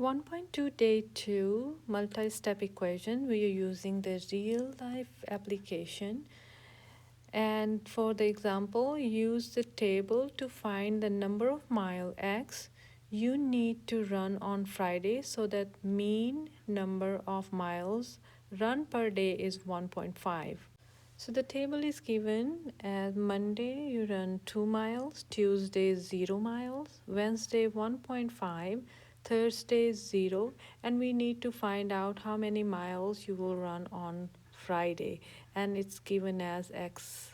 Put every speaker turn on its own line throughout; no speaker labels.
1.2 Day 2 multi-step equation. We are using the real-life application. And for the example, use the table to find the number of mile X you need to run on Friday so that mean number of miles run per day is 1.5. So the table is given as Monday you run 2 miles, Tuesday 0 miles, Wednesday 1.5, Thursday 0, and we need to find out how many miles you will run on Friday, and it's given as X.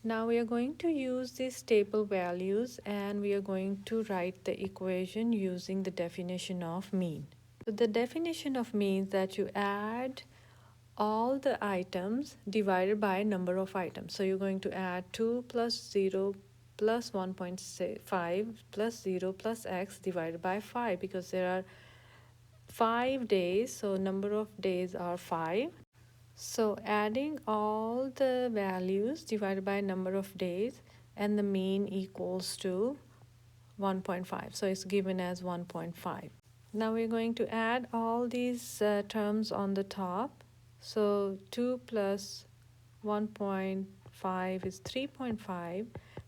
Now we are going to use these table values and we are going to write the equation using the definition of mean. So the definition of means that you add all the items divided by number of items. So you're going to add 2 plus 0 plus 1.5 plus 0 plus x divided by 5 because there are 5 days, so number of days are 5. So adding all the values divided by number of days and the mean equals to 1.5. So it's given as 1.5. Now we're going to add all these terms on the top. So 2 plus 1.5 is 3.5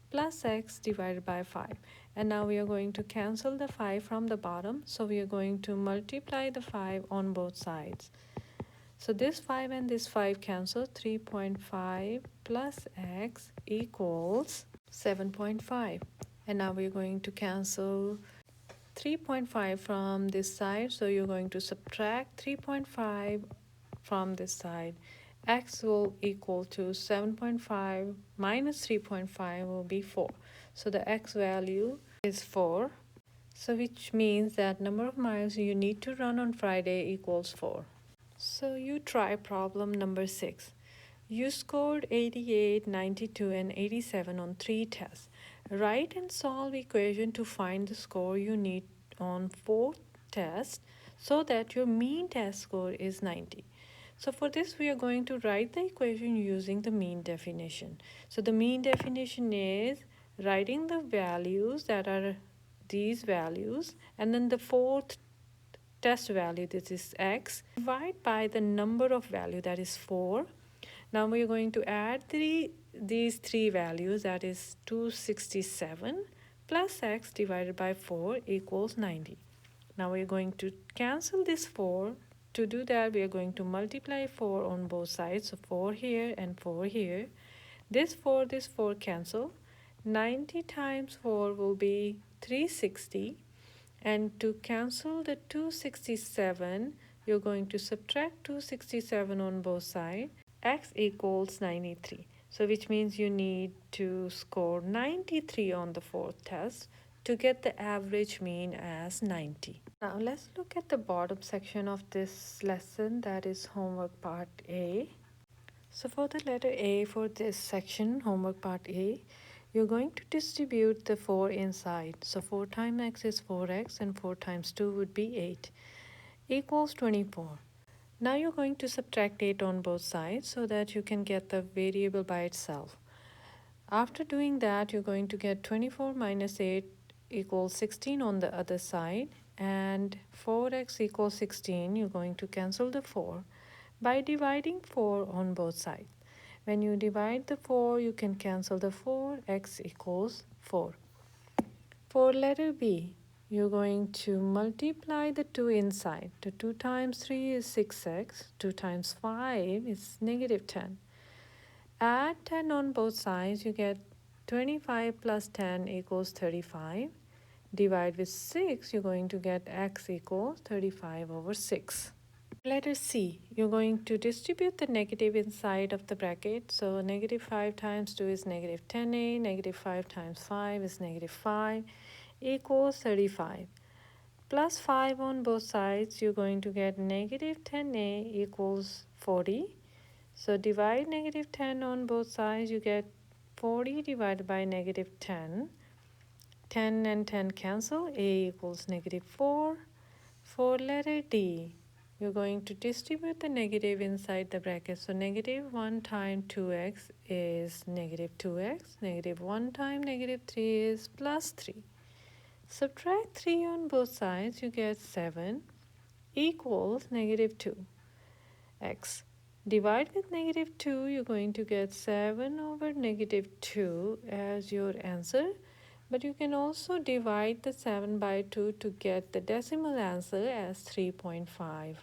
plus x divided by 5. And now we are going to cancel the 5 from the bottom. So we are going to multiply the 5 on both sides. So this 5 and this 5 cancel. 3.5 plus x equals 7.5. And now we're going to cancel 3.5 from this side, so you're going to subtract 3.5 from this side. X will equal to 7.5 minus 3.5 will be 4. So the x value is 4. So which means that number of miles you need to run on Friday equals 4. So you try problem number 6. You scored 88, 92, and 87 on 3 tests. Write and solve equation to find the score you need on 4th test so that your mean test score is 90. So for this, we are going to write the equation using the mean definition. So the mean definition is writing the values that are these values, and then the 4th test value, this is x, divide by the number of value, that is 4. Now we are going to add these three values, that is 267 plus x divided by 4 equals 90. Now we are going to cancel this 4. To do that, we are going to multiply 4 on both sides. So 4 here and 4 here. This 4 cancel. 90 times 4 will be 360. And to cancel the 267, you're going to subtract 267 on both sides. X equals 93. So which means you need to score 93 on the 4th test to get the average mean as 90. Now let's look at the bottom section of this lesson, that is homework part A. So for the letter A for this section, homework part A, you're going to distribute the 4 inside. So 4 times x is 4x and 4 times 2 would be 8 equals 24. Now you're going to subtract 8 on both sides so that you can get the variable by itself. After doing that, you're going to get 24 minus 8 equals 16 on the other side, and 4x equals 16. You're going to cancel the 4 by dividing 4 on both sides. When you divide the 4, you can cancel the 4, x equals 4. For letter B, you're going to multiply the 2 inside. The 2 times 3 is 6x. 2 times 5 is negative 10. Add 10 on both sides. You get 25 plus 10 equals 35. Divide with 6. You're going to get x equals 35 over 6. Letter C, you're going to distribute the negative inside of the bracket. So negative 5 times 2 is negative 10a. Negative 5 times 5 is negative 5. Equals 35. Plus 5 on both sides, you're going to get negative 10a equals 40. So divide negative 10 on both sides, you get 40 divided by negative 10. 10 and 10 cancel, a equals negative 4. For letter D, you're going to distribute the negative inside the bracket. So negative 1 times 2x is negative 2x. Negative 1 times negative 3 is plus 3. Subtract 3 on both sides, you get 7. equals negative 2. X. Divide with negative 2, you're going to get 7 over negative 2 as your answer. But you can also divide the 7 by 2 to get the decimal answer as 3.5.